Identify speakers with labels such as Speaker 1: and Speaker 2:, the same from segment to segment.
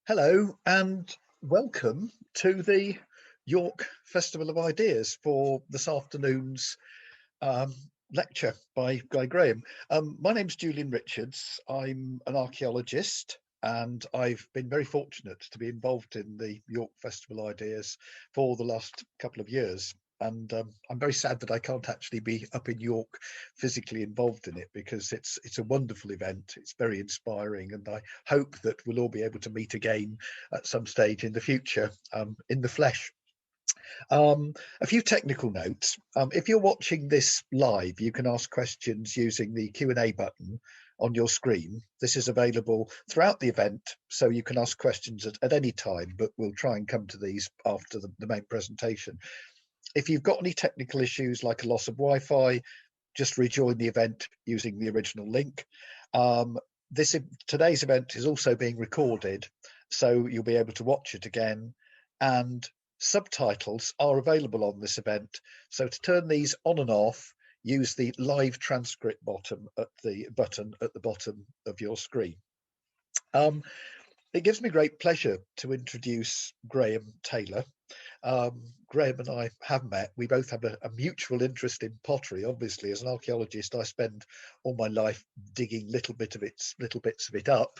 Speaker 1: Hello and welcome to the York Festival of Ideas for this afternoon's um, lecture by Guy Graham. My name's Julian Richards. I'm an archaeologist and I've been very fortunate to be involved in the York Festival Ideas for the last couple of years. And I'm very sad that I can't actually be up in York physically involved in it because it's a wonderful event. It's very inspiring, and I hope that we'll all be able to meet again at some stage in the future in the flesh. A few technical notes. If you're watching this live, you can ask questions using the Q&A button on your screen. This is available throughout the event, so you can ask questions at any time, but we'll try and come to these after the main presentation. If you've got any technical issues like a loss of Wi-Fi, just rejoin the event using the original link. Today's event is also being recorded, so you'll be able to watch it again, and subtitles are available on this event. So to turn these on and off, use the live transcript button at the bottom of your screen. It gives me great pleasure to introduce Graham Taylor. Graham and I have met. We both have a mutual interest in pottery. Obviously, as an archaeologist, I spend all my life digging little bits of it up.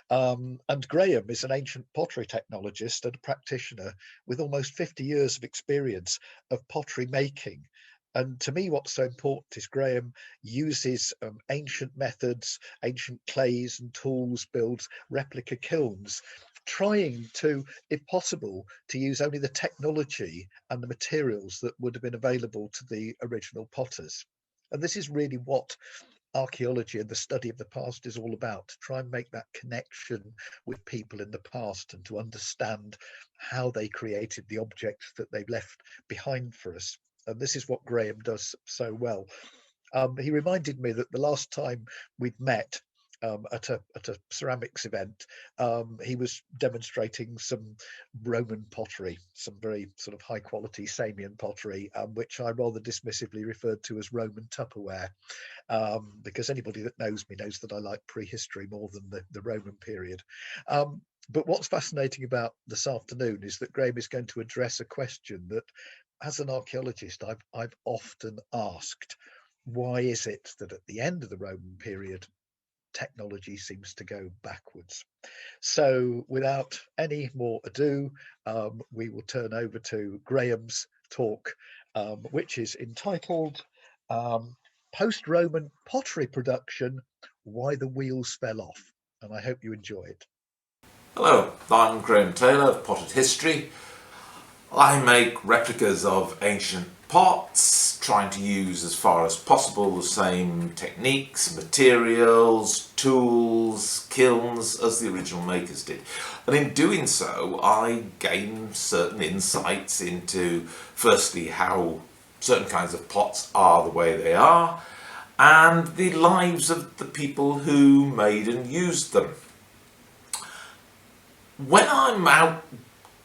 Speaker 1: And Graham is an ancient pottery technologist and a practitioner with almost 50 years of experience of pottery making. And to me, what's so important is Graham uses ancient methods, ancient clays and tools, builds replica kilns, trying to, if possible, to use only the technology and the materials that would have been available to the original potters. And this is really what archaeology and the study of the past is all about, to try and make that connection with people in the past and to understand how they created the objects that they've left behind for us. And this is what Graham does so well. He reminded me that the last time we'd met at a ceramics event, he was demonstrating some Roman pottery, some very sort of high quality Samian pottery, which I rather dismissively referred to as Roman Tupperware, because anybody that knows me knows that I like prehistory more than the Roman period. But what's fascinating about this afternoon is that Graham is going to address a question that, as an archaeologist, I've often asked. Why is it that at the end of the Roman period, technology seems to go backwards? So without any more ado, we will turn over to Graham's talk, which is entitled Post-Roman Pottery Production, Why the Wheels Fell Off. And I hope you enjoy it.
Speaker 2: Hello, I'm Graham Taylor of Potted History. I make replicas of ancient pots, trying to use as far as possible the same techniques, materials, tools, kilns as the original makers did. And in doing so, I gain certain insights into, firstly, how certain kinds of pots are the way they are, and the lives of the people who made and used them. When I'm out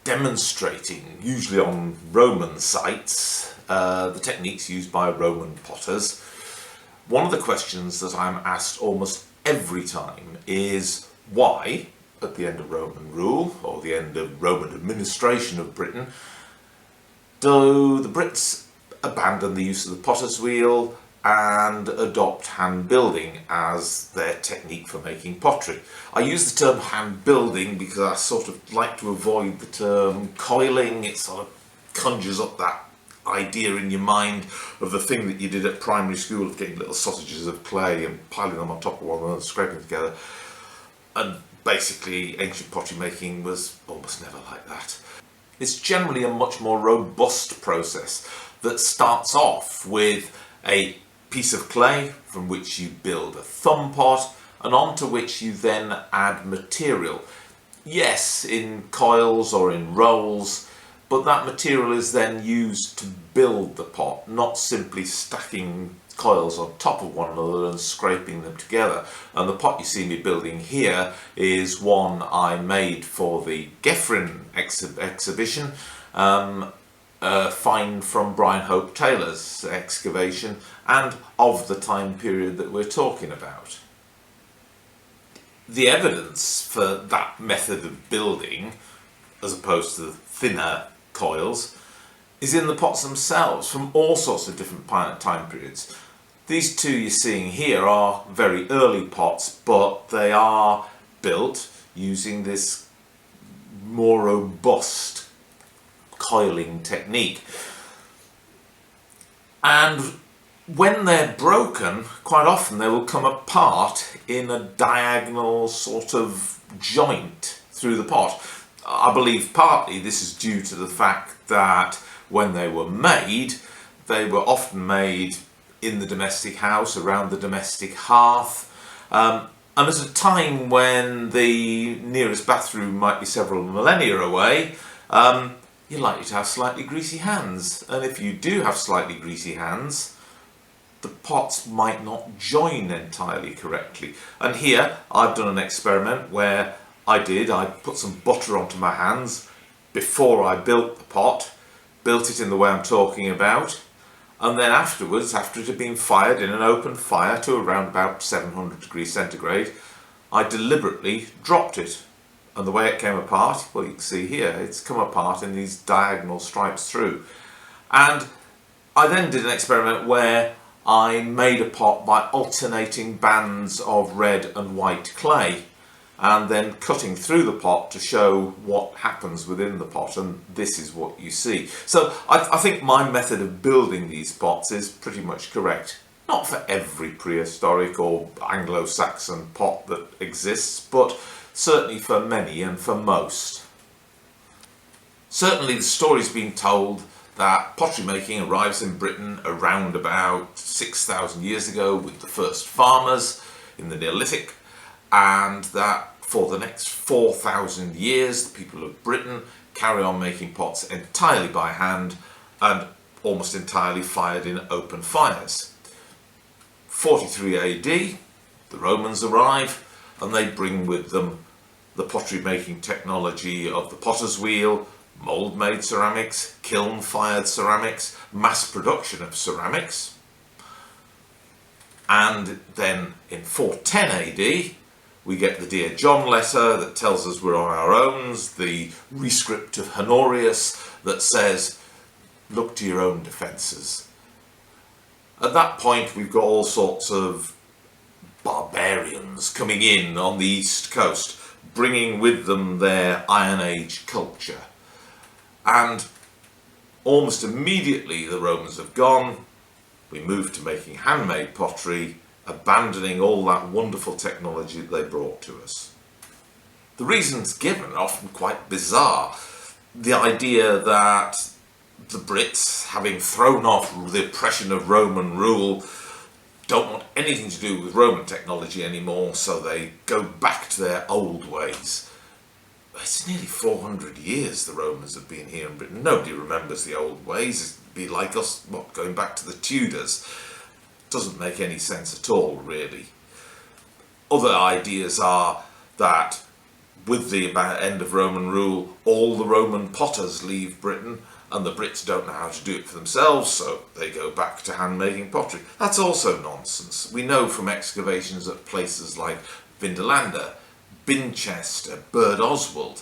Speaker 2: demonstrating, usually on Roman sites, the techniques used by Roman potters, one of the questions that I'm asked almost every time is why, at the end of Roman rule, or the end of Roman administration of Britain, do the Brits abandon the use of the potter's wheel and adopt hand building as their technique for making pottery. I use the term hand building because I sort of like to avoid the term coiling. It sort of conjures up that idea in your mind of the thing that you did at primary school of getting little sausages of clay and piling them on top of one another and scraping them together. And basically ancient pottery making was almost never like that. It's generally a much more robust process that starts off with a piece of clay from which you build a thumb pot and onto which you then add material. Yes, in coils or in rolls, but that material is then used to build the pot, not simply stacking coils on top of one another and scraping them together. And the pot you see me building here is one I made for the Geoffrin exhibition, find from Brian Hope Taylor's excavation and of the time period that we're talking about. the evidence for that method of building, as opposed to the thinner coils, is in the pots themselves from all sorts of different time periods. These two you're seeing here are very early pots, but they are built using this more robust coiling technique. And when they're broken, quite often they will come apart in a diagonal sort of joint through the pot. I believe partly this is due to the fact that when they were often made in the domestic house, around the domestic hearth, and at a time when the nearest bathroom might be several millennia away, you're likely to have slightly greasy hands. And if you do have slightly greasy hands, the pots might not join entirely correctly. And here I've done an experiment where I put some butter onto my hands before I built the pot, built it in the way I'm talking about, and then afterwards, after it had been fired in an open fire to around about 700 degrees centigrade, I deliberately dropped it. And the way it came apart, well, you can see here, it's come apart in these diagonal stripes through. And I then did an experiment where I made a pot by alternating bands of red and white clay, and then cutting through the pot to show what happens within the pot, and this is what you see. So I think my method of building these pots is pretty much correct. Not for every prehistoric or Anglo-Saxon pot that exists, but certainly for many and for most. Certainly the story's been told that pottery making arrives in Britain around about 6,000 years ago with the first farmers in the Neolithic, and that for the next 4,000 years the people of Britain carry on making pots entirely by hand and almost entirely fired in open fires. 43 AD, the Romans arrive and they bring with them the pottery making technology of the potter's wheel, mould-made ceramics, kiln-fired ceramics, mass production of ceramics. And then in 410 AD, we get the Dear John letter that tells us we're on our own, the rescript of Honorius that says, look to your own defences. At that point, we've got all sorts of barbarians coming in on the east coast, bringing with them their Iron Age culture. And almost immediately the Romans have gone, we move to making handmade pottery, abandoning all that wonderful technology that they brought to us. The reasons given are often quite bizarre. The idea that the Brits, having thrown off the oppression of Roman rule, don't want anything to do with Roman technology anymore, so they go back to their old ways. It's nearly 400 years the Romans have been here in Britain. Nobody remembers the old ways. It'd be like us, going back to the Tudors. Doesn't make any sense at all, really. Other ideas are that with the end of Roman rule, all the Roman potters leave Britain, and the Brits don't know how to do it for themselves, so they go back to hand-making pottery. That's also nonsense. We know from excavations at places like Vindolanda, Binchester, Bird Oswald,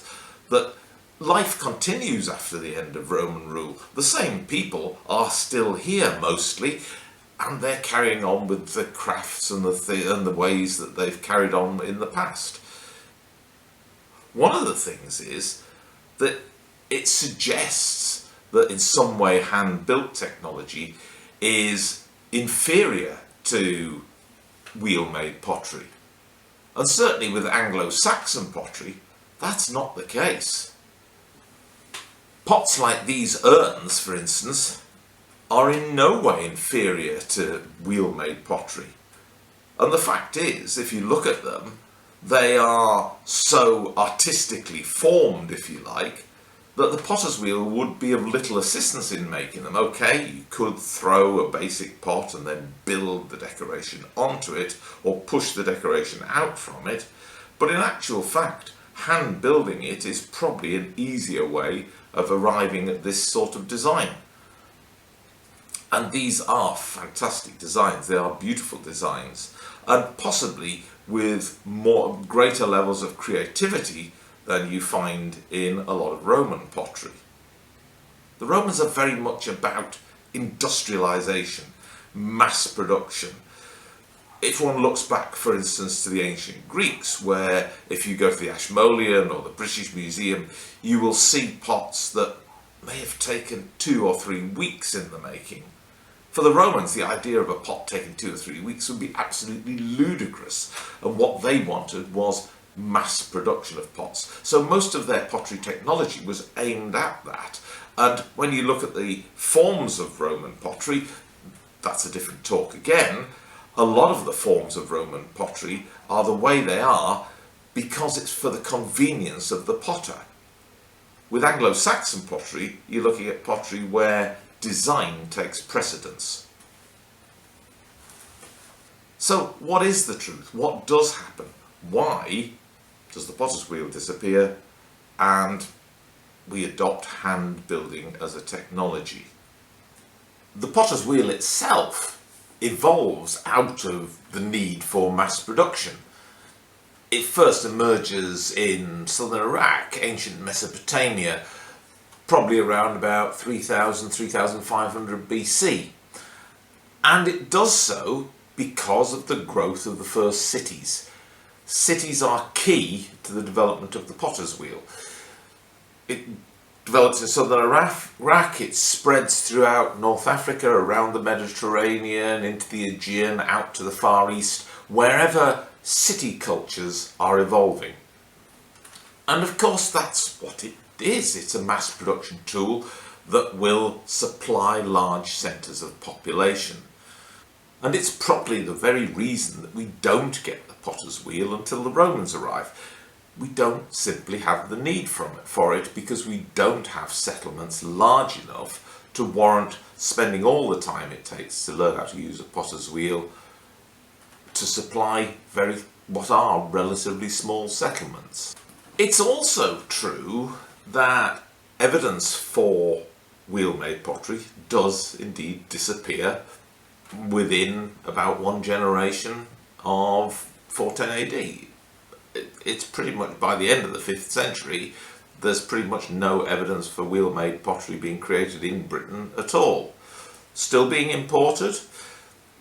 Speaker 2: that life continues after the end of Roman rule. The same people are still here mostly, and they're carrying on with the crafts and the ways that they've carried on in the past. One of the things is that it suggests that in some way hand-built technology is inferior to wheel-made pottery. And certainly with Anglo-Saxon pottery, that's not the case. Pots like these urns, for instance, are in no way inferior to wheel-made pottery. And the fact is, if you look at them, they are so artistically formed, if you like, that the potter's wheel would be of little assistance in making them. Okay, you could throw a basic pot and then build the decoration onto it, or push the decoration out from it, but in actual fact, hand building it is probably an easier way of arriving at this sort of design. And these are fantastic designs, they are beautiful designs, and possibly with greater levels of creativity than you find in a lot of Roman pottery. The Romans are very much about industrialization, mass production. If one looks back, for instance, to the ancient Greeks, where if you go to the Ashmolean or the British Museum, you will see pots that may have taken 2 or 3 weeks in the making. For the Romans, the idea of a pot taking 2 or 3 weeks would be absolutely ludicrous, and what they wanted was mass production of pots. So most of their pottery technology was aimed at that. And when you look at the forms of Roman pottery, that's a different talk again. A lot of the forms of Roman pottery are the way they are because it's for the convenience of the potter. With Anglo-Saxon pottery, you're looking at pottery where design takes precedence. So what is the truth? What does happen? Why does the potter's wheel disappear and we adopt hand building as a technology? The potter's wheel itself evolves out of the need for mass production. It first emerges in southern Iraq, ancient Mesopotamia, probably around about 3000, 3500 BC. And it does so because of the growth of the first cities. Cities are key to the development of the potter's wheel. It develops in southern Iraq, it spreads throughout North Africa, around the Mediterranean, into the Aegean, out to the Far East, wherever city cultures are evolving. And of course that's what it is. It's a mass production tool that will supply large centres of population. And it's probably the very reason that we don't get the potter's wheel until the Romans arrive. We don't simply have the need for it because we don't have settlements large enough to warrant spending all the time it takes to learn how to use a potter's wheel to supply what are relatively small settlements. It's also true that evidence for wheel-made pottery does indeed disappear within about 1 generation of 410 AD. It's pretty much by the end of the 5th century, there's pretty much no evidence for wheel-made pottery being created in Britain at all. Still being imported.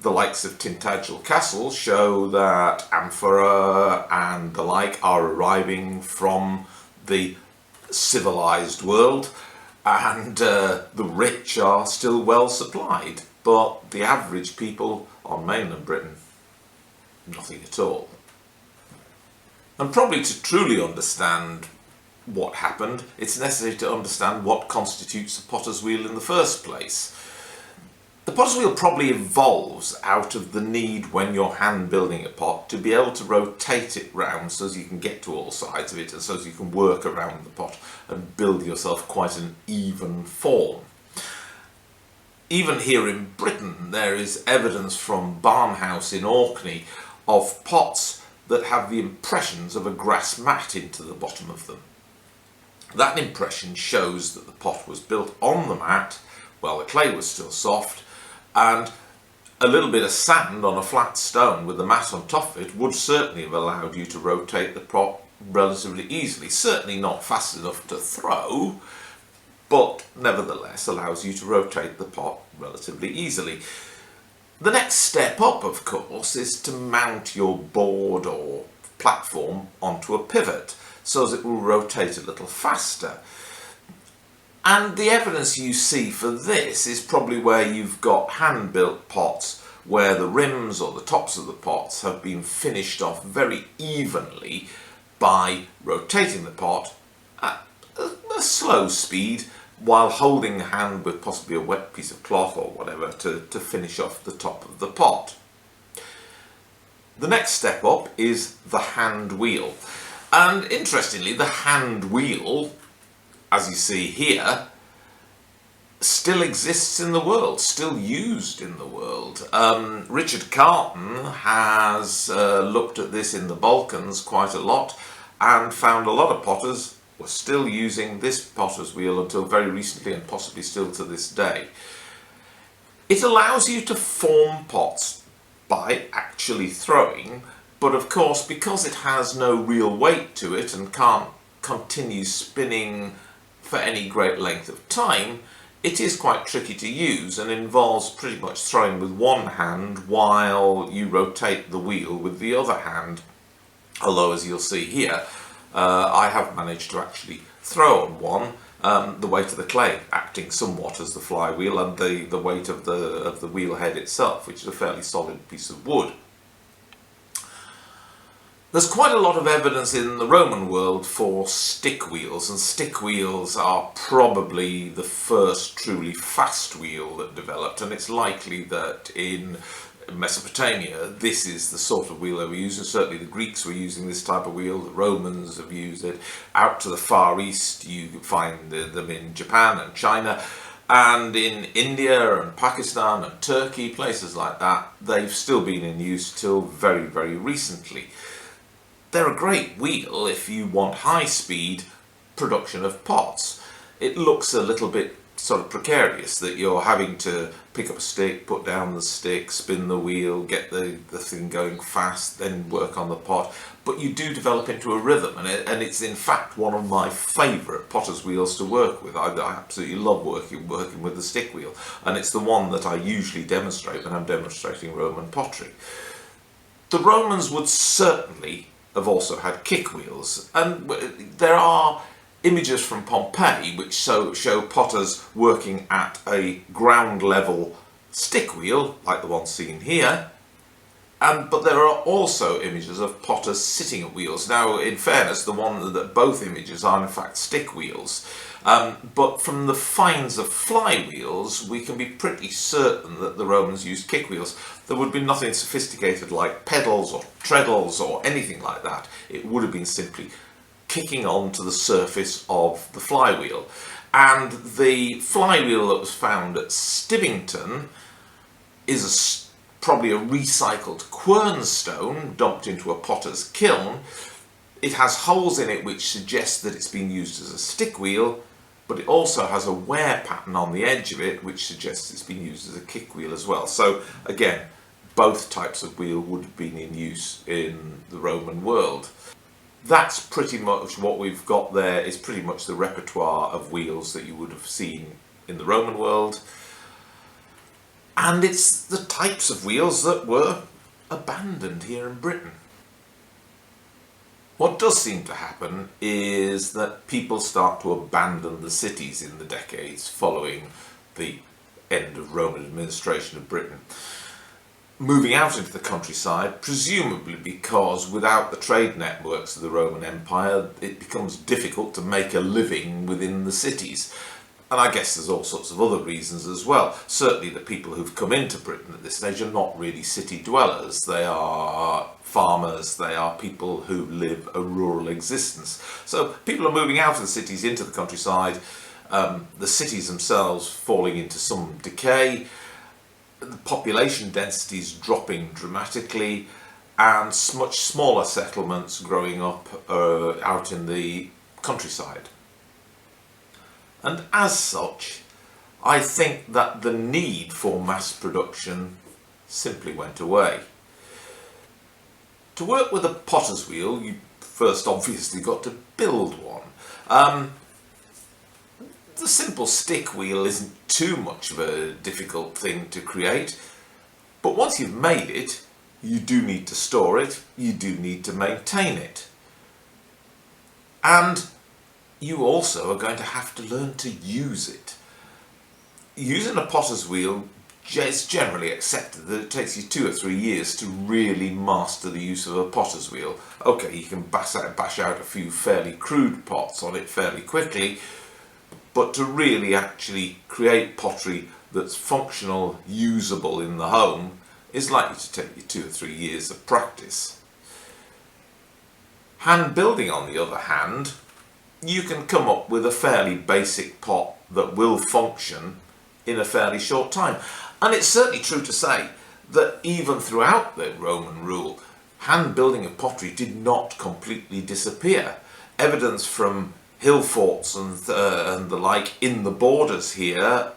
Speaker 2: The likes of Tintagel Castle show that amphora and the like are arriving from the civilized world, and the rich are still well supplied, but the average people on mainland Britain, nothing at all. And probably to truly understand what happened, it's necessary to understand what constitutes a potter's wheel in the first place. The potter's wheel probably evolves out of the need when you're hand building a pot to be able to rotate it round so as you can get to all sides of it and so as you can work around the pot and build yourself quite an even form. Even here in Britain there is evidence from Barnhouse in Orkney of pots that have the impressions of a grass mat into the bottom of them. That impression shows that the pot was built on the mat while the clay was still soft, and a little bit of sand on a flat stone with the mat on top of it would certainly have allowed you to rotate the pot relatively easily. Certainly not fast enough to throw, but nevertheless allows you to rotate the pot relatively easily. The next step up, of course, is to mount your board or platform onto a pivot so as it will rotate a little faster. And the evidence you see for this is probably where you've got hand-built pots where the rims or the tops of the pots have been finished off very evenly by rotating the pot at a slow speed while holding a hand with possibly a wet piece of cloth or whatever to finish off the top of the pot. The next step up is the hand wheel. And interestingly, the hand wheel, as you see here, still exists in the world, still used in the world. Richard Carton has looked at this in the Balkans quite a lot and found a lot of potters were still using this potter's wheel until very recently and possibly still to this day. It allows you to form pots by actually throwing, but of course, because it has no real weight to it and can't continue spinning for any great length of time, it is quite tricky to use and involves pretty much throwing with one hand while you rotate the wheel with the other hand. Although, as you'll see here, I have managed to actually throw on one, the weight of the clay acting somewhat as the flywheel, and the weight of the wheel head itself, which is a fairly solid piece of wood. There's quite a lot of evidence in the Roman world for stick wheels, and stick wheels are probably the first truly fast wheel that developed, and it's likely that in Mesopotamia this is the sort of wheel they were using. Certainly the Greeks were using this type of wheel, the Romans have used it. Out to the Far East you find them in Japan and China, and in India and Pakistan and Turkey, places like that, they've still been in use till very, very recently. They're a great wheel if you want high-speed production of pots. It looks a little bit sort of precarious that you're having to pick up a stick, put down the stick, spin the wheel, get the thing going fast, then work on the pot. But you do develop into a rhythm, and it's in fact one of my favourite potter's wheels to work with. I absolutely love working with the stick wheel, and it's the one that I usually demonstrate when I'm demonstrating Roman pottery. The Romans would certainly have also had kick wheels, and there are images from Pompeii which show potters working at a ground level stick wheel like the one seen here, but there are also images of potters sitting at wheels. Now, in fairness, both images are in fact stick wheels, but from the finds of flywheels we can be pretty certain that the Romans used kick wheels. There would be nothing sophisticated like pedals or treadles or anything like that. It would have been simply kicking onto the surface of the flywheel. And the flywheel that was found at Stibbington is probably a recycled quernstone dumped into a potter's kiln. It has holes in it which suggest that it's been used as a stick wheel, but it also has a wear pattern on the edge of it which suggests it's been used as a kick wheel as well. So again, both types of wheel would have been in use in the Roman world. That's pretty much what we've got there, is pretty much the repertoire of wheels that you would have seen in the Roman world. And it's the types of wheels that were abandoned here in Britain. What does seem to happen is that people start to abandon the cities in the decades following the end of Roman administration of Britain, moving out into the countryside, presumably because without the trade networks of the Roman Empire it becomes difficult to make a living within the cities. And I guess there's all sorts of other reasons as well. Certainly the people who've come into Britain at this stage are not really city dwellers. They are farmers, they are people who live a rural existence. So people are moving out of the cities into the countryside, the cities themselves falling into some decay, the population density is dropping dramatically, and much smaller settlements growing up out in the countryside. And as such, I think that the need for mass production simply went away. To work with a potter's wheel, you first obviously got to build one. The simple stick wheel isn't too much of a difficult thing to create, but once you've made it, you do need to store it, you do need to maintain it. And you also are going to have to learn to use it. Using a potter's wheel, it's generally accepted that it takes you 2 or 3 years to really master the use of a potter's wheel. Okay, you can bash out a few fairly crude pots on it fairly quickly, but to really actually create pottery that's functional, usable in the home is likely to take you 2 or 3 years of practice. Hand building, on the other hand, you can come up with a fairly basic pot that will function in a fairly short time. And it's certainly true to say that even throughout the Roman rule, hand building of pottery did not completely disappear. Evidence from hill forts and the like in the borders here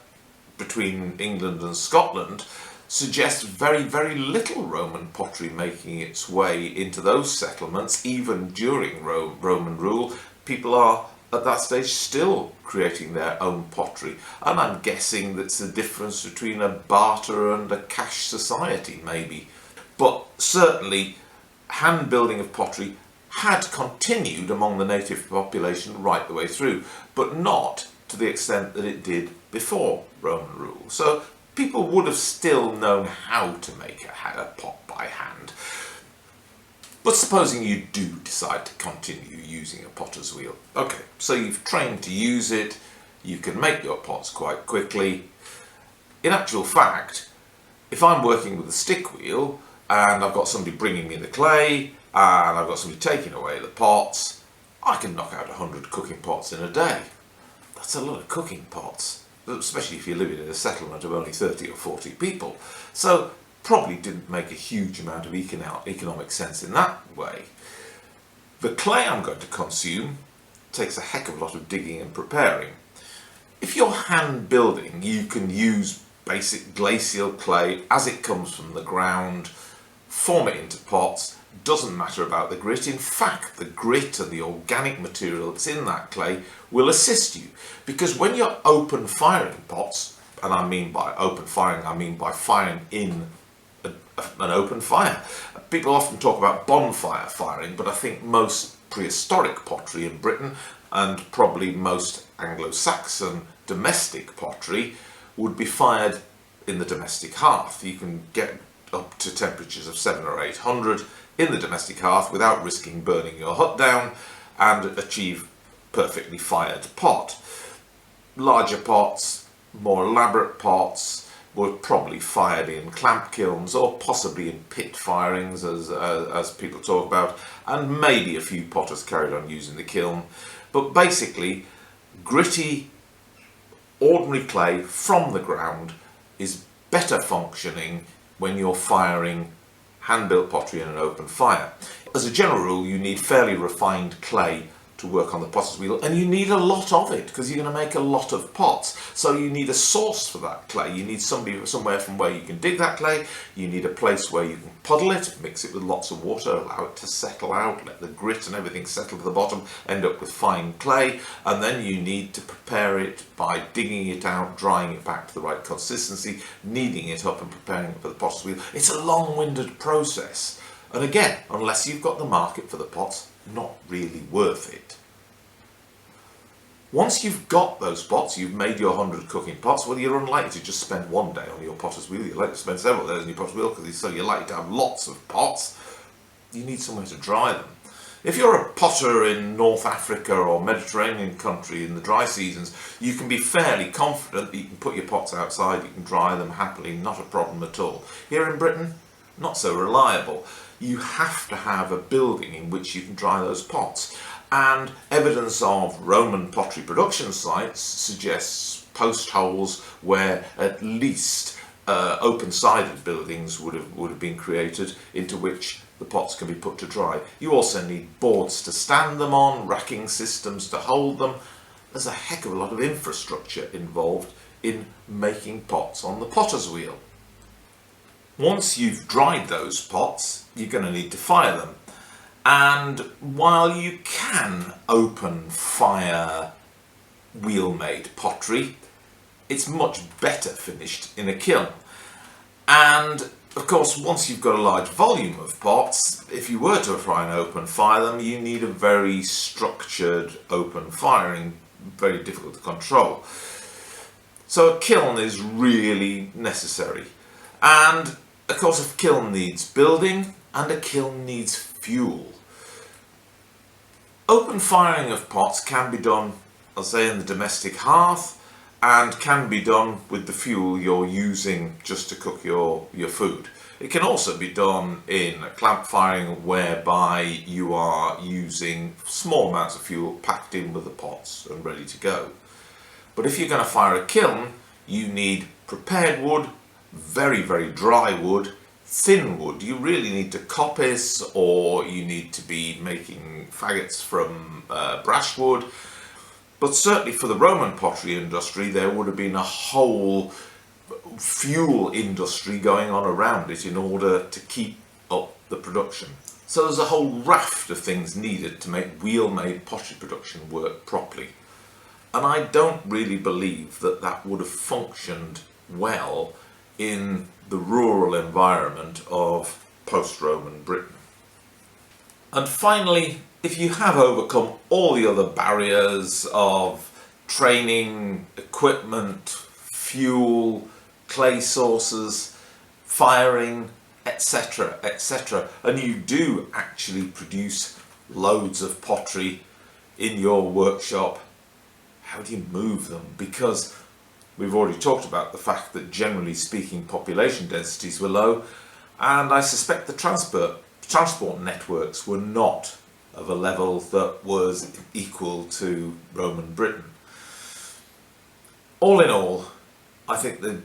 Speaker 2: between England and Scotland suggests very, very little Roman pottery making its way into those settlements. Even during Roman rule, people are at that stage still creating their own pottery, and I'm guessing that's the difference between a barter and a cash society maybe. But certainly hand building of pottery had continued among the native population right the way through, but not to the extent that it did before Roman rule. So people would have still known how to make a pot by hand. But supposing you do decide to continue using a potter's wheel. Okay, so you've trained to use it, you can make your pots quite quickly. In actual fact, if I'm working with a stick wheel and I've got somebody bringing me the clay and I've got somebody taking away the pots, I can knock out 100 cooking pots in a day. That's a lot of cooking pots, especially if you're living in a settlement of only 30 or 40 people. So probably didn't make a huge amount of economic sense in that way. The clay I'm going to consume takes a heck of a lot of digging and preparing. If you're hand building, you can use basic glacial clay as it comes from the ground, form it into pots. Doesn't matter about the grit. In fact, the grit and the organic material that's in that clay will assist you, because when you're open firing pots, and I mean by open firing, I mean by firing in an open fire. People often talk about bonfire firing, but I think most prehistoric pottery in Britain and probably most Anglo-Saxon domestic pottery would be fired in the domestic hearth. You can get up to temperatures of 700 or 800 in the domestic hearth without risking burning your hut down and achieve perfectly fired pot. Larger pots, more elaborate pots were probably fired in clamp kilns or possibly in pit firings as people talk about, and maybe a few potters carried on using the kiln. But basically, gritty, ordinary clay from the ground is better functioning when you're firing hand-built pottery in an open fire. As a general rule, you need fairly refined clay to work on the potter's wheel, and you need a lot of it because you're going to make a lot of pots. So you need a source for that clay. You need somewhere from where you can dig that clay. You need a place where you can puddle it, mix it with lots of water, allow it to settle out, let the grit and everything settle to the bottom, end up with fine clay, and then you need to prepare it by digging it out, drying it back to the right consistency, kneading it up and preparing it for the potter's wheel. It's a long-winded process, and again, unless you've got the market for the pots, not really worth it. Once you've got those pots, you've made your 100 cooking pots, well, you're unlikely to just spend one day on your potter's wheel. You're likely to spend several days on your potter's wheel, because so you're likely to have lots of pots. You need somewhere to dry them. If you're a potter in North Africa or Mediterranean country in the dry seasons, you can be fairly confident that you can put your pots outside, you can dry them happily, not a problem at all. Here in Britain, not so reliable. You have to have a building in which you can dry those pots. And evidence of Roman pottery production sites suggests post holes where at least open-sided buildings would have been created into which the pots can be put to dry. You also need boards to stand them on, racking systems to hold them. There's a heck of a lot of infrastructure involved in making pots on the potter's wheel. Once you've dried those pots, you're going to need to fire them. And while you can open fire wheel-made pottery, it's much better finished in a kiln. And of course, once you've got a large volume of pots, if you were to try and open fire them, you need a very structured open firing, very difficult to control. So a kiln is really necessary. And of course, a kiln needs building and a kiln needs fuel. Open firing of pots can be done, I'll say, in the domestic hearth, and can be done with the fuel you're using just to cook your food. It can also be done in a clamp firing, whereby you are using small amounts of fuel packed in with the pots and ready to go. But if you're going to fire a kiln, you need prepared wood, very, very dry wood, thin wood. You really need to coppice, or you need to be making faggots from brash wood. But certainly for the Roman pottery industry, there would have been a whole fuel industry going on around it in order to keep up the production. So there's a whole raft of things needed to make wheel-made pottery production work properly. And I don't really believe that that would have functioned well in the rural environment of post-Roman Britain. And finally, if you have overcome all the other barriers of training, equipment, fuel, clay sources, firing, etc., etc., and you do actually produce loads of pottery in your workshop, how do you move them? Because we've already talked about the fact that generally speaking population densities were low, and I suspect the transport networks were not of a level that was equal to Roman Britain. All in all, I think the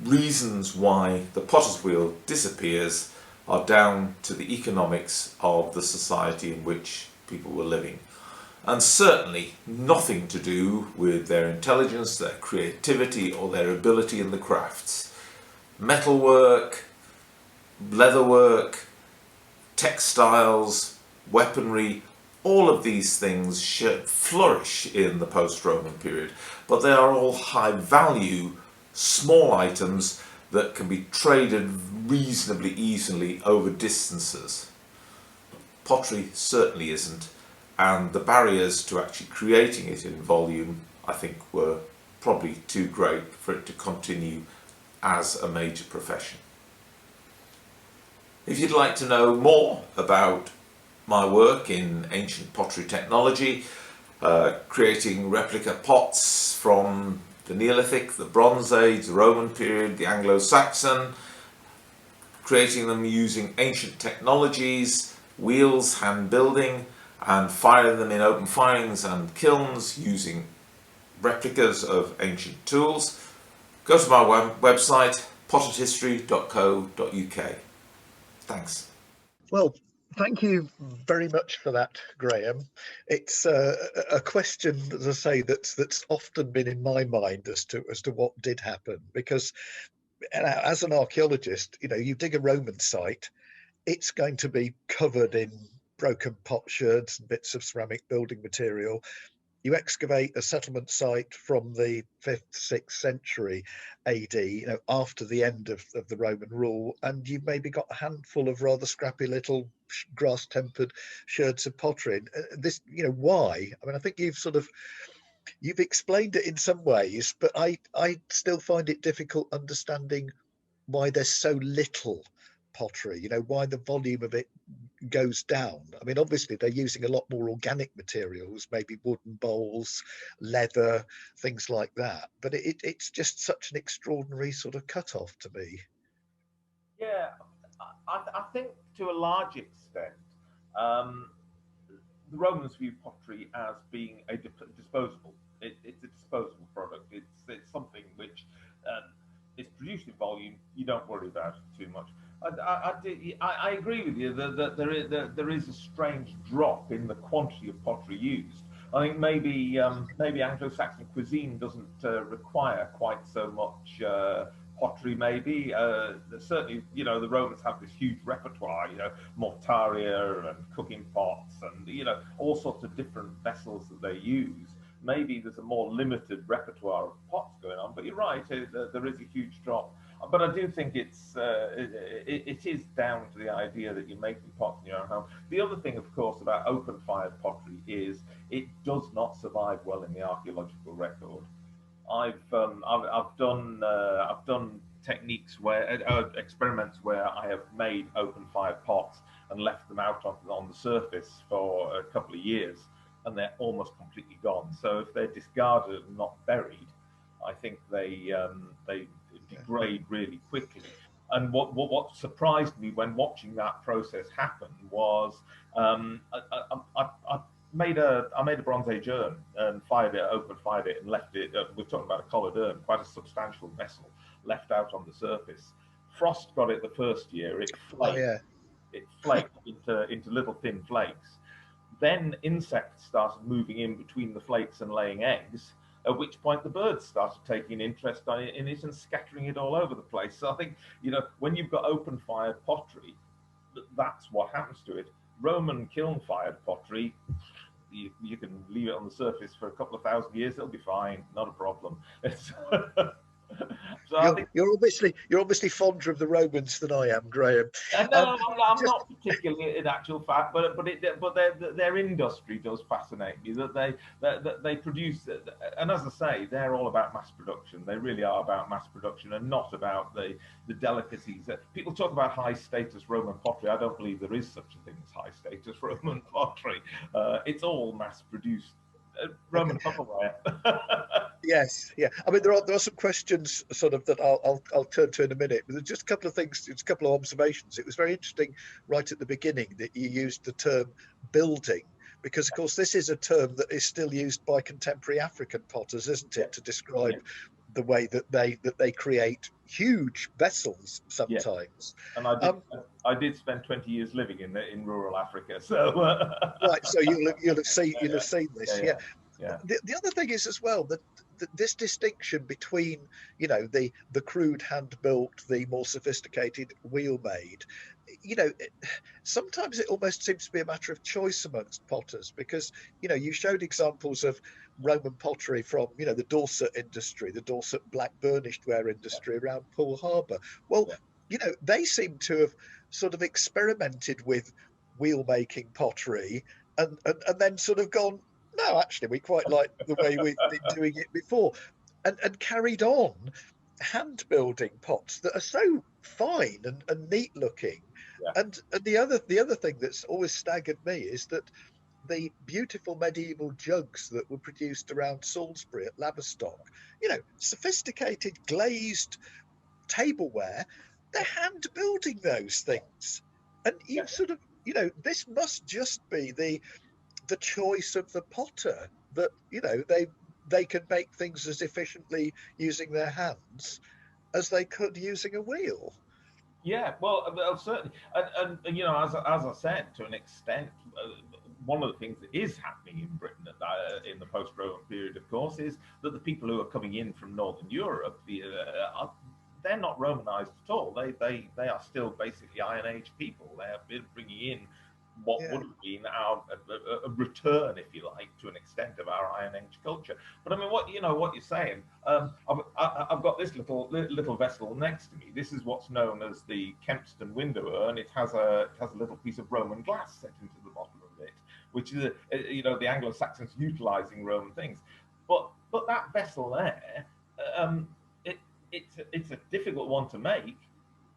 Speaker 2: reasons why the potter's wheel disappears are down to the economics of the society in which people were living, and certainly nothing to do with their intelligence, their creativity, or their ability in the crafts. Metalwork, leatherwork, textiles, weaponry, all of these things should flourish in the post-Roman period, but they are all high value, small items that can be traded reasonably easily over distances. Pottery certainly isn't, and the barriers to actually creating it in volume, I think, were probably too great for it to continue as a major profession. If you'd like to know more about my work in ancient pottery technology, creating replica pots from the Neolithic, the Bronze Age, the Roman period, the Anglo-Saxon, creating them using ancient technologies, wheels, hand building, and firing them in open firings and kilns using replicas of ancient tools, go to my website, potteredhistory.co.uk. Thanks.
Speaker 1: Well, thank you very much for that, Graham. It's a question, as I say, that's often been in my mind as to what did happen. Because as an archaeologist, you dig a Roman site, it's going to be covered in broken potsherds and bits of ceramic building material. You excavate a settlement site from the 5th, 6th century AD, after the end of the Roman rule, and you've maybe got a handful of rather scrappy little grass-tempered sherds of pottery. This, why? I mean, I think you've explained it in some ways, but I still find it difficult understanding why there's so little pottery, why the volume of it goes down. I mean, obviously they're using a lot more organic materials, maybe wooden bowls, leather, things like that, but it's just such an extraordinary sort of cut-off to me.
Speaker 3: Yeah, I think to a large extent, um, the Romans view pottery as being a disposable. It's a disposable product. It's something which is produced in volume. You don't worry about it too much. I agree with you that there is a strange drop in the quantity of pottery used. I think maybe Anglo-Saxon cuisine doesn't require quite so much pottery. Maybe certainly, the Romans have this huge repertoire. Mortaria and cooking pots, and all sorts of different vessels that they use. Maybe there's a more limited repertoire of pots going on, but you're right, there is a huge drop. But I do think it is down to the idea that you're making pots in your own home. The other thing, of course, about open-fired pottery is it does not survive well in the archaeological record. I've done techniques where experiments where I have made open-fired pots and left them out on the surface for a couple of years, and they're almost completely gone. So if they're discarded and not buried, I think they degrade really quickly. And what surprised me when watching that process happen was I made a Bronze Age urn and open fired it, and left it. We're talking about a collared urn, quite a substantial vessel, left out on the surface. Frost got it the first year. It
Speaker 1: Oh
Speaker 3: flaked.
Speaker 1: yeah.
Speaker 3: It flaked into little thin flakes. Then insects started moving in between the flakes and laying eggs. At which point the birds started taking interest in it and scattering it all over the place. So I think, when you've got open-fired pottery, that's what happens to it. Roman kiln-fired pottery, you can leave it on the surface for a couple of thousand years; it'll be fine, not a problem. So I think
Speaker 1: You're obviously fonder of the Romans than I am, Graham. Um,
Speaker 3: no, I'm
Speaker 1: just
Speaker 3: not particularly in actual fact, but their industry does fascinate me. That they produce, and as I say, they're all about mass production. They really are about mass production and not about the delicacies. People talk about high status Roman pottery. I don't believe there is such a thing as high status Roman pottery. It's all mass produced
Speaker 1: okay.
Speaker 3: Roman Tupperware.
Speaker 1: Yes, yeah. I mean, there are some questions sort of that I'll turn to in a minute. But there's just a couple of things, just a couple of observations. It was very interesting right at the beginning that you used the term building, because of course this is a term that is still used by contemporary African potters, isn't
Speaker 3: Yeah,
Speaker 1: it, to describe
Speaker 3: yeah,
Speaker 1: the way that they create huge vessels
Speaker 3: yeah.
Speaker 1: sometimes.
Speaker 3: And
Speaker 1: Um,
Speaker 3: I did spend 20 years living in rural Africa, so
Speaker 1: right, so you'll have seen
Speaker 3: yeah,
Speaker 1: this, yeah.
Speaker 3: yeah, yeah,
Speaker 1: The other thing is as well that this distinction between the crude hand built, the more sophisticated wheel made, sometimes it almost seems to be a matter of choice amongst potters, because you showed examples of Roman pottery from the Dorset industry, the Dorset black burnished ware industry around Poole Harbour. Well,
Speaker 3: yeah,
Speaker 1: they seem to have sort of experimented with wheel making pottery, and then sort of gone, no, actually, we quite like the way we've been doing it before, and carried on hand building pots that are so fine and neat looking.
Speaker 3: yeah,
Speaker 1: And the other thing that's always staggered me is that the beautiful medieval jugs that were produced around Salisbury at Laverstock, sophisticated glazed tableware, they're hand building those things. And
Speaker 3: yeah.
Speaker 1: you sort of, this must just be the choice of the potter, that they can make things as efficiently using their hands as they could using a wheel.
Speaker 3: Yeah, well, certainly, and as I said, to an extent, one of the things that is happening in Britain in the post-Roman period, of course, is that the people who are coming in from Northern Europe, they're not Romanized at all. They are still basically Iron Age people. They have been bringing in what
Speaker 1: Yeah,
Speaker 3: would have been a return, if you like, to an extent of our Iron Age culture. But I mean, what you're saying. I've got this little vessel next to me. This is what's known as the Kempston window urn. It has a little piece of Roman glass set into the bottom of it, which is the Anglo-Saxons utilizing Roman things. But that vessel there, um, it it's a difficult one to make,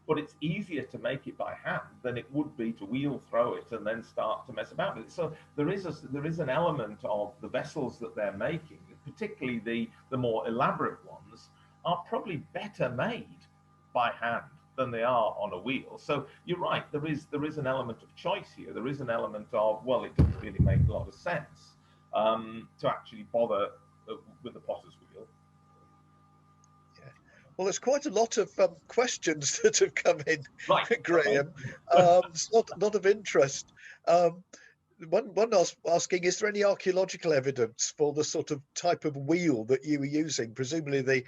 Speaker 3: but it's easier to make it by hand than it would be to wheel throw it and then start to mess about with it. So there is an element of the vessels that they're making, particularly the more elaborate ones, are probably better made by hand than they are on a wheel. So you're right, there is an element of choice here. There is an element of, well, it doesn't really make a lot of sense to actually bother with the potter's wheel.
Speaker 1: yeah. Well, there's quite a lot of questions that have come in,
Speaker 3: Right. Okay.
Speaker 1: Graham. It's lot of interest. Um, one asking, is there any archaeological evidence for the sort of type of wheel that you were using? Presumably the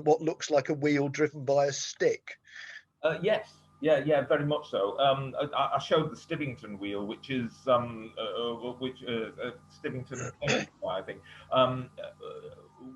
Speaker 1: what looks like a wheel driven by a stick.
Speaker 3: Yes, yeah, very much so. I showed the Stivington wheel, which is Stivington, I think,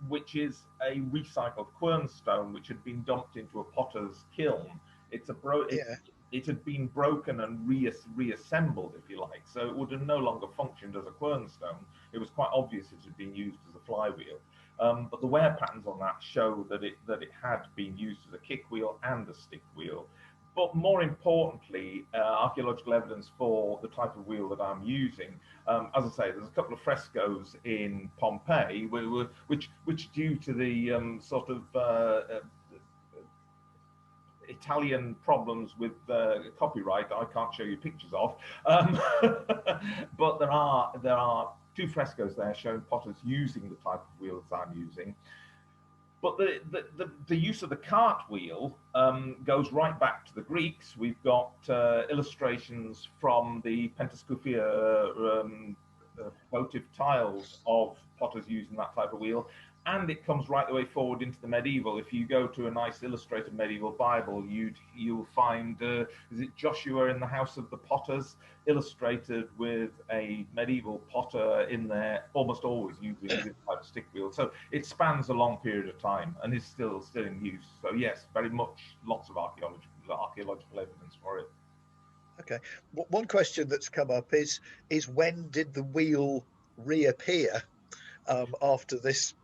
Speaker 3: which is a recycled quernstone which had been dumped into a potter's kiln. It's a bro.
Speaker 1: Yeah,
Speaker 3: It had been broken and reassembled, if you like, so it would have no longer functioned as a quernstone. It was quite obvious it had been used as a flywheel. But the wear patterns on that show that it had been used as a kick wheel and a stick wheel. But more importantly, archaeological evidence for the type of wheel that I'm using. As I say, there's a couple of frescoes in Pompeii, which due to the sort of Italian problems with copyright, I can't show you pictures of. But there are two frescoes there showing potters using the type of wheels I'm using. But the use of the cartwheel goes right back to the Greeks. We've got illustrations from the Pentascufia votive tiles of potters using that type of wheel. and it comes right the way forward into the medieval. If you go to a nice illustrated medieval Bible, you'll find is it Joshua in the House of the Potters, illustrated with a medieval potter in there, almost always using this type of stick wheel. So it spans a long period of time and is still in use. So yes, very much lots of archaeological evidence for it.
Speaker 1: Okay. One question that's come up is when did the wheel reappear after this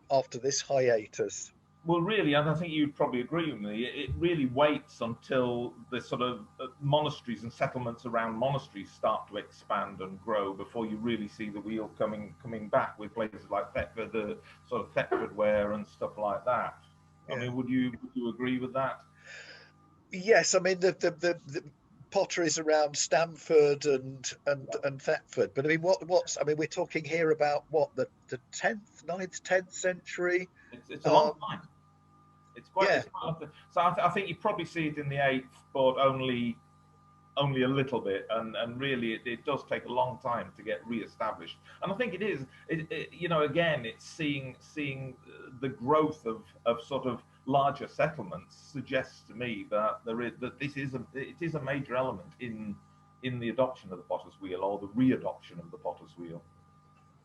Speaker 1: hiatus?
Speaker 3: Well, really, and I think you'd probably agree with me, it really waits until the sort of monasteries and settlements around monasteries start to expand and grow before you really see the wheel coming back with places like Thetford, the sort of Thetford ware and stuff like that. I
Speaker 1: Yeah.
Speaker 3: mean, would you agree with that?
Speaker 1: Yes, I mean the potteries around Stamford and Thetford, but I mean what's I mean we're talking here about what the 10th, 9th, 10th century.
Speaker 3: It's a long
Speaker 1: Um,
Speaker 3: time. It's
Speaker 1: yeah,
Speaker 3: quite long. So I think you probably see it in the eighth, but only a little bit, and really it does take a long time to get re-established. And I think it is, again, it's seeing the growth of sort of larger settlements suggests to me that it is a major element in the adoption of the potter's wheel or the re-adoption of the potter's wheel.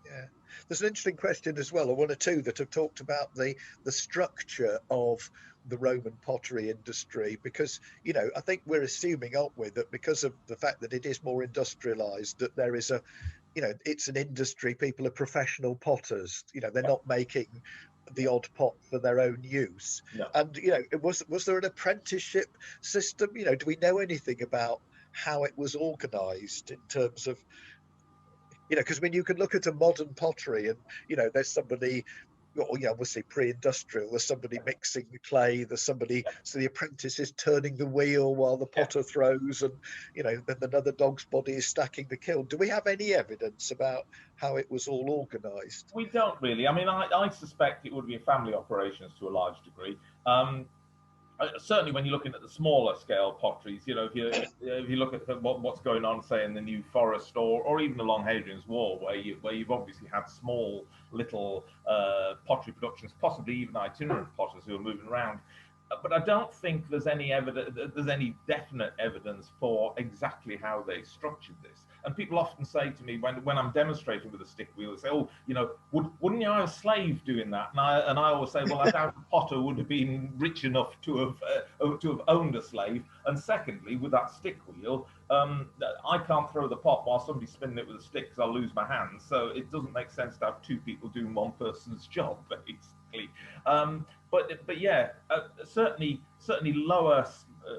Speaker 1: yeah. There's an interesting question as well, or one or two that have talked about the structure of the Roman pottery industry, because I think we're assuming, aren't we, that because of the fact that it is more industrialized, that there is it's an industry. People are professional potters. They're
Speaker 3: Yeah,
Speaker 1: not making the odd pot for their own use.
Speaker 3: no.
Speaker 1: And was there an apprenticeship system? Do we know anything about how it was organized in terms of because when you can look at a modern pottery and there's somebody, well, obviously pre-industrial, there's somebody mixing the clay, there's somebody, so the apprentice is turning the wheel while the
Speaker 3: Yeah.
Speaker 1: potter throws, and then another dog's body is stacking the kiln. Do we have any evidence about how it was all organized?
Speaker 3: We don't really. I mean, I suspect it would be family operations to a large degree. Um, Certainly when you're looking at the smaller scale potteries, if you look at what's going on, say in the New Forest or even along Hadrian's Wall, where you've obviously had small little pottery productions, possibly even itinerant potters who are moving around. But I don't think there's any evidence, there's any definite evidence for exactly how they structured this. And people often say to me when I'm demonstrating with a stick wheel, they say, "Oh, wouldn't you have a slave doing that?" And I always say, "Well, I doubt a potter would have been rich enough to have owned a slave. And secondly, with that stick wheel, I can't throw the pot while somebody's spinning it with a stick because I'll lose my hands. So it doesn't make sense to have two people doing one person's job, basically." But yeah, certainly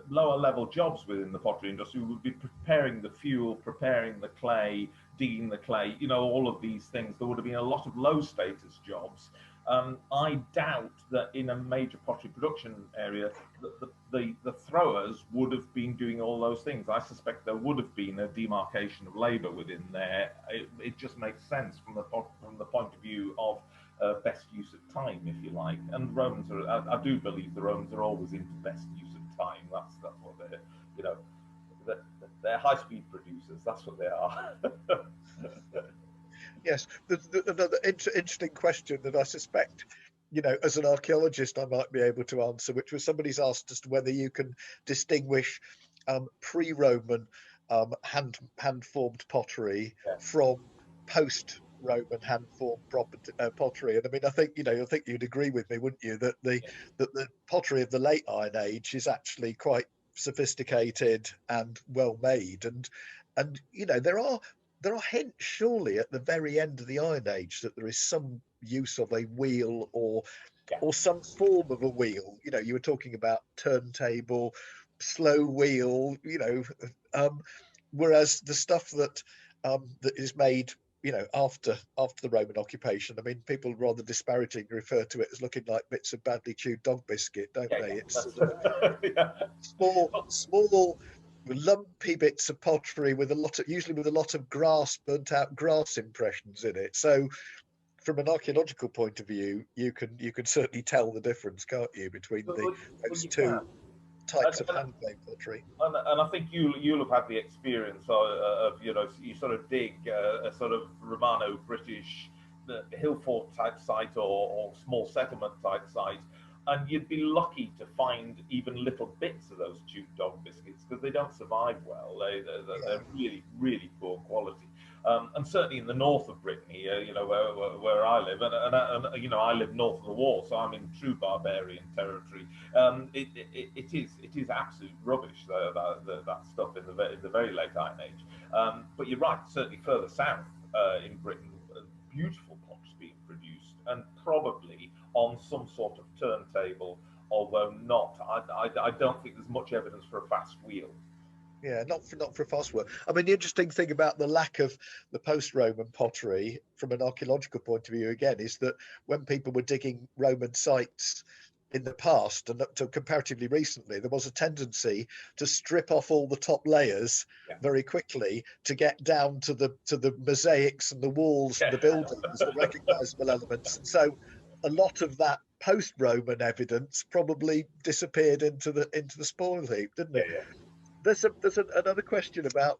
Speaker 3: lower level jobs within the pottery industry would be preparing the fuel, preparing the clay, digging the clay. All of these things. There would have been a lot of low status jobs. I doubt that in a major pottery production area, the throwers would have been doing all those things. I suspect there would have been a demarcation of labour within there. It just makes sense from the point of view of best use of time, if you like. And Romans are, I do believe the Romans are always into best use of time. That's what they're, you know, they're high speed producers. That's what they are.
Speaker 1: Yes, another interesting question that I suspect, as an archaeologist, I might be able to answer, which was somebody's asked as to whether you can distinguish pre-Roman hand formed pottery
Speaker 3: Yeah,
Speaker 1: from post-Roman hand formed pottery. And I mean, I think you'd agree with me, wouldn't you, that the pottery of the late Iron Age is actually quite sophisticated and well made, and there are hints, surely, at the very end of the Iron Age that there is some use of a wheel
Speaker 3: yeah,
Speaker 1: or some form of a wheel. You were talking about turntable, slow wheel. Whereas the stuff that is made, after the Roman occupation. I mean, people rather disparagingly refer to it as looking like bits of badly chewed dog biscuit, don't
Speaker 3: yeah,
Speaker 1: they?
Speaker 3: yeah.
Speaker 1: It's
Speaker 3: That's,
Speaker 1: sort of
Speaker 3: yeah.
Speaker 1: small lumpy bits of pottery with usually with a lot of burnt out grass impressions in it. So from an archaeological point of view, you can certainly tell the difference, can't you, between
Speaker 3: Well,
Speaker 1: those
Speaker 3: you can.
Speaker 1: two types
Speaker 3: And,
Speaker 1: of
Speaker 3: and,
Speaker 1: hand made pottery.
Speaker 3: and I think you'll have had the experience of you sort of dig a sort of Romano British hill fort type site or small settlement type site, and you'd be lucky to find even little bits of those chewed dog biscuits because they don't survive well. They're really, really poor quality. And certainly in the north of Brittany, where I live, and I live north of the wall, so I'm in true barbarian territory. It is absolute rubbish, that stuff in the very late Iron Age. But you're right, certainly further south in Britain, beautiful pots being produced, and probably on some sort of turntable, although not. I don't think there's much evidence for a fast wheel.
Speaker 1: Yeah, not for fast work. I mean, the interesting thing about the lack of the post-Roman pottery from an archaeological point of view, again, is that when people were digging Roman sites in the past and up to comparatively recently, there was a tendency to strip off all the top layers very quickly to get down to the mosaics and the walls and the buildings, the recognizable elements. And so a lot of that post-Roman evidence probably disappeared into the spoil heap, didn't it?
Speaker 3: Yeah.
Speaker 1: There's another question about,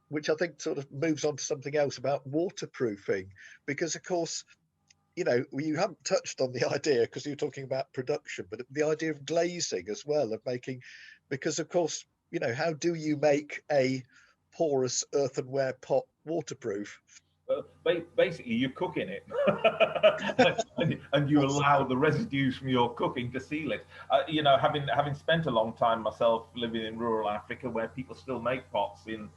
Speaker 1: which I think sort of moves on to something else about waterproofing, because of course, you haven't touched on the idea because you're talking about production, but the idea of glazing as well, of making, because of course, how do you make a porous earthenware pot waterproof?
Speaker 3: Basically, you cook in it, and you allow the residues from your cooking to seal it. Having spent a long time myself living in rural Africa, where people still make pots in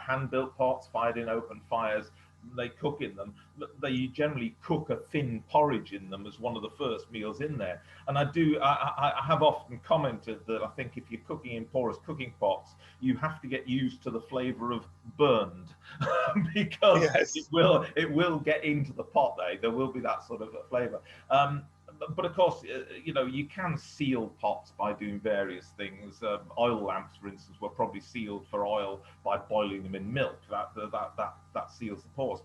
Speaker 3: hand-built pots, fired in open fires. They cook in them. They generally cook a thin porridge in them as one of the first meals in there. And I have often commented that I think if you're cooking in porous cooking pots, you have to get used to the flavour of burned, because
Speaker 1: Yes.
Speaker 3: it will get into the pot. There will be that sort of a flavour. But of course, you can seal pots by doing various things. Oil lamps, for instance, were probably sealed for oil by boiling them in milk. That seals the pores.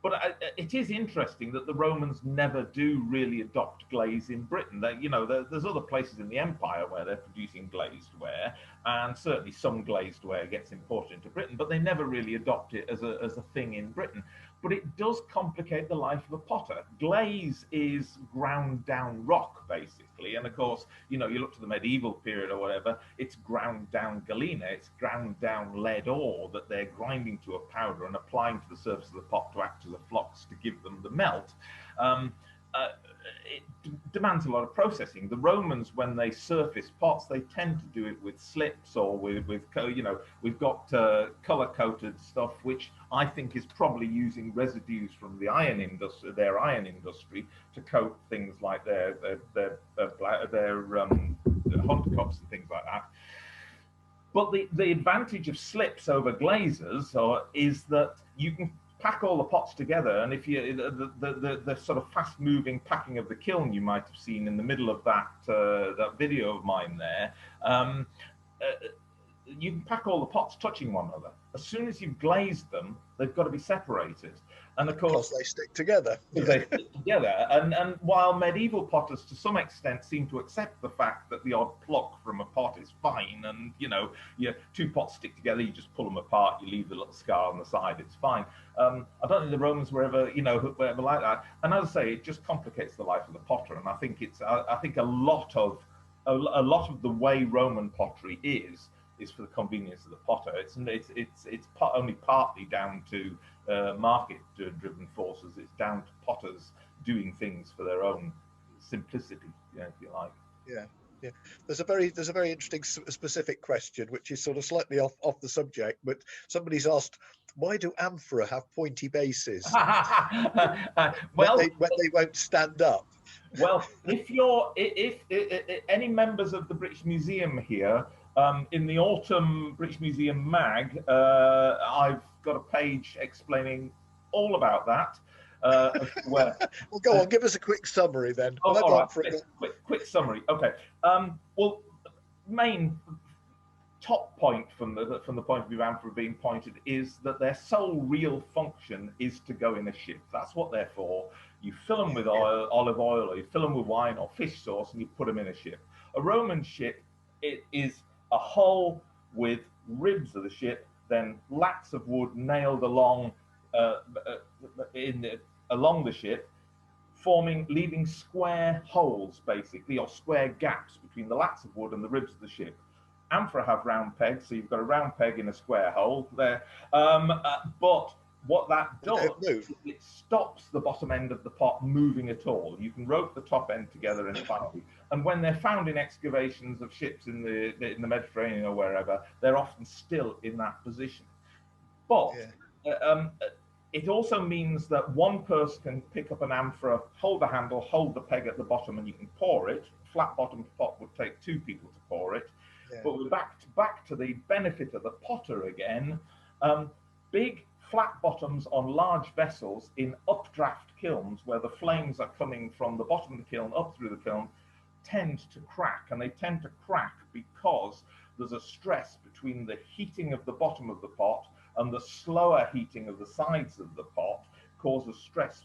Speaker 3: But it is interesting that the Romans never do really adopt glaze in Britain. There's other places in the empire where they're producing glazed ware, and certainly some glazed ware gets imported into Britain, but they never really adopt it as a thing in Britain. But it does complicate the life of a potter. Glaze is ground down rock, basically. And of course, you look to the medieval period or whatever, it's ground down galena, it's ground down lead ore that they're grinding to a powder and applying to the surface of the pot to act as a flux to give them the melt. It demands a lot of processing. The Romans, when they surface pots, they tend to do it with slips or with we've got color-coated stuff, which I think is probably using residues from the iron industry, their iron industry, to coat things like their hunt cups and things like that. But the advantage of slips over glazers is that you can pack all the pots together, and if you the sort of fast-moving packing of the kiln you might have seen in the middle of that video of mine there, you can pack all the pots touching one another. As soon as you've glazed them, they've got to be separated. And of course,
Speaker 1: Because they stick together.
Speaker 3: they stick together. And while medieval potters to some extent seem to accept the fact that the odd pluck from a pot is fine, and two pots stick together, you just pull them apart, you leave the little scar on the side, it's fine. I don't think the Romans were ever like that. And as I say, it just complicates the life of the potter. And I think I think a lot of the way Roman pottery is for the convenience of the potter. It's only partly down to market-driven forces. It's down to potters doing things for their own simplicity, if you like.
Speaker 1: Yeah. There's a very interesting specific question, which is sort of slightly off the subject, but somebody's asked, why do amphora have pointy bases
Speaker 3: Well,
Speaker 1: when they won't stand up?
Speaker 3: Well, if any members of the British Museum here, in the autumn British Museum mag, I've got a page explaining all about that.
Speaker 1: Well, go on, give us a quick summary then.
Speaker 3: All right, quick summary. Okay. Well, main top point from the point of view of amphora being pointed is that their sole real function is to go in a ship. That's what they're for. You fill them with olive oil, or you fill them with wine or fish sauce, and you put them in a ship. A Roman ship, it is a hull with ribs of the ship, then lats of wood nailed along along the ship, leaving square holes, basically, or square gaps between the lats of wood and the ribs of the ship. Amphora have round pegs, so you've got a round peg in a square hole there. But what that does is it stops the bottom end of the pot moving at all. You can rope the top end together entirely. And when they're found in excavations of ships in the Mediterranean or wherever, they're often still in that position. But it also means that one person can pick up an amphora, hold the handle, hold the peg at the bottom, and you can pour it. Flat bottom pot would take 2 people to pour it. But we're back to the benefit of the potter again. Big flat bottoms on large vessels in updraft kilns, where the flames are coming from the bottom of the kiln up through the kiln, tend to crack. And they tend to crack because there's a stress between the heating of the bottom of the pot and the slower heating of the sides of the pot causes stress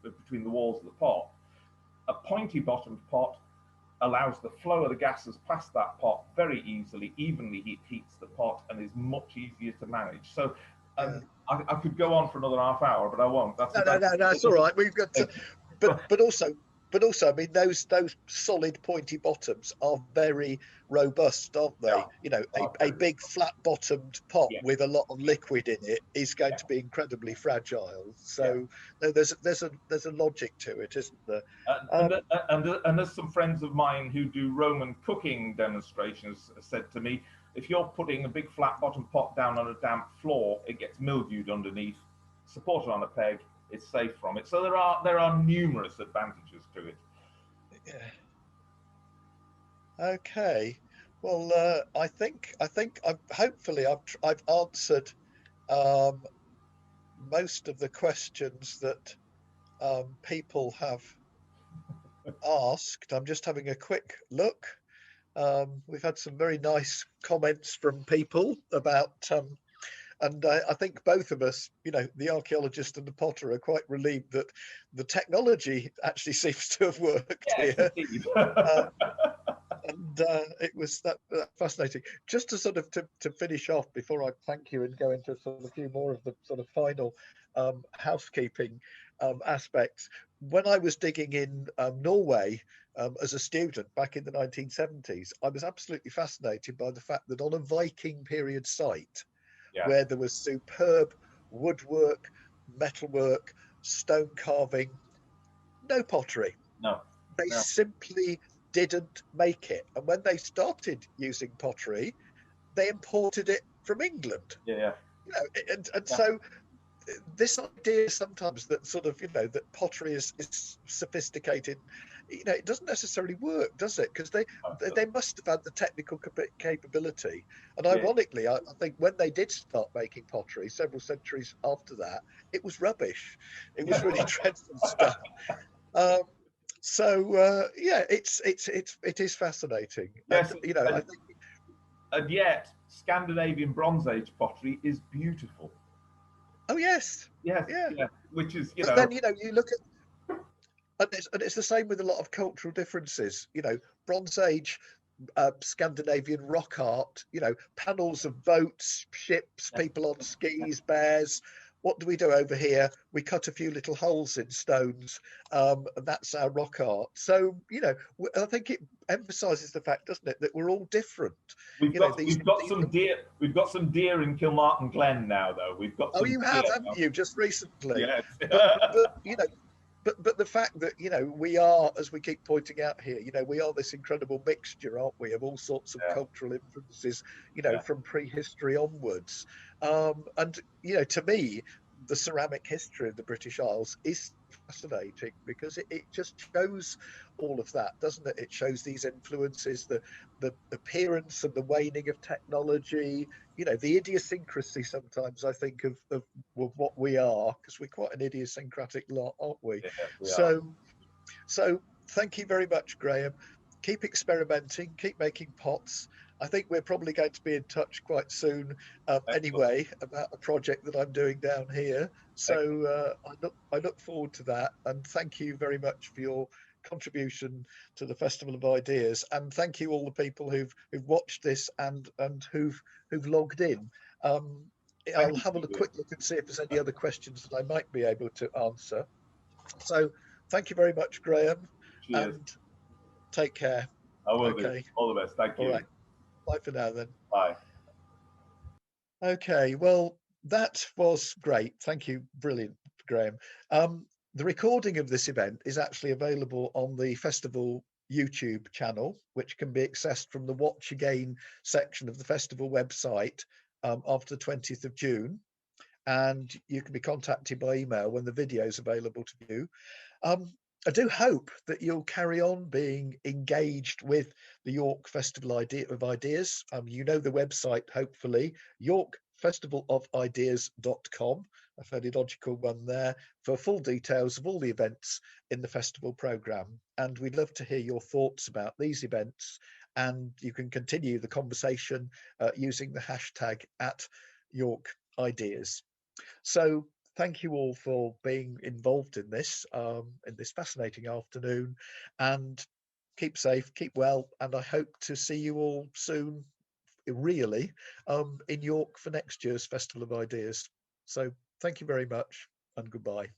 Speaker 3: between the walls of the pot. A pointy bottomed pot allows the flow of the gases past that pot very easily, evenly heats the pot, and is much easier to manage. So I could go on for another half hour, but I won't.
Speaker 1: No, it's all right. We've got to, but also, I mean, those solid pointy bottoms are very robust, aren't they? A big flat bottomed pot with a lot of liquid in it is going to be incredibly fragile. So there's a logic to it, isn't there?
Speaker 3: And there's some friends of mine who do Roman cooking demonstrations said to me, if you're putting a big flat bottom pot down on a damp floor, it gets mildewed underneath. Support it on a peg, it's safe from it. So there are numerous advantages to it.
Speaker 1: Okay. Well, I think hopefully I've answered most of the questions that people have asked. I'm just having a quick look. We've had some very nice comments from people about and I think both of us, the archaeologist and the potter, are quite relieved that the technology actually seems to have worked here. And it was that fascinating. Just to sort of to finish off before I thank you and go into sort of a few more of the sort of final housekeeping aspects. When I was digging in Norway as a student back in the 1970s, I was absolutely fascinated by the fact that on a Viking period site, where there was superb woodwork, metalwork, stone carving, no pottery.
Speaker 3: No.
Speaker 1: They simply didn't make it. And when they started using pottery, they imported it from England. So this idea sometimes that sort of, that pottery is sophisticated, it doesn't necessarily work, does it? Because they must have had the technical capability. And ironically, I think when they did start making pottery several centuries after that, it was rubbish. It was really dreadful stuff. It is fascinating.
Speaker 3: Yes,
Speaker 1: and, I think,
Speaker 3: and yet Scandinavian Bronze Age pottery is beautiful.
Speaker 1: Oh yes,
Speaker 3: which is
Speaker 1: But then you look at, and it's the same with a lot of cultural differences. Bronze Age Scandinavian rock art. Panels of boats, ships, people on skis, bears. What do we do over here? We cut a few little holes in stones, and that's our rock art. So, I think it emphasises the fact, doesn't it, that we're all different.
Speaker 3: We've got some deer. We've got some deer in Kilmartin Glen now, though. We've got.
Speaker 1: Oh, you have, haven't you? Just recently.
Speaker 3: Yes.
Speaker 1: But the fact that we are, as we keep pointing out here, we are this incredible mixture, aren't we, of all sorts of cultural influences, from prehistory onwards. And to me, the ceramic history of the British Isles is fascinating because it just shows all of that, doesn't it? It shows these influences, the appearance and the waning of technology, the idiosyncrasy sometimes, I think, of what we are, because we're quite an idiosyncratic lot, aren't we? So thank you very much, Graham. Keep experimenting, keep making pots. I think we're probably going to be in touch quite soon anyway about a project that I'm doing down here. So I look forward to that. And thank you very much for your contribution to the Festival of Ideas. And thank you all the people who've watched this and who've logged in. I'll have a quick look and see if there's any other questions that I might be able to answer. So thank you very much, Graham,
Speaker 3: Cheers.
Speaker 1: and take care.
Speaker 3: I will do.
Speaker 1: Okay.
Speaker 3: All the best. Thank
Speaker 1: All
Speaker 3: you.
Speaker 1: right. Bye for now then.
Speaker 3: Bye.
Speaker 1: Okay. Well, that was great. Thank you. Brilliant, Graham. The recording of this event is actually available on the festival YouTube channel, which can be accessed from the Watch Again section of the festival website after the 20th of June. And you can be contacted by email when the video is available to view. Um, I do hope that you'll carry on being engaged with the York Festival of Ideas. You know the website, hopefully, yorkfestivalofideas.com, a fairly logical one there, for full details of all the events in the festival programme. And we'd love to hear your thoughts about these events. And you can continue the conversation using the hashtag @YorkIdeas. So thank you all for being involved in this fascinating afternoon, and keep safe, keep well, and I hope to see you all soon, really, in York for next year's Festival of Ideas. So thank you very much, and goodbye.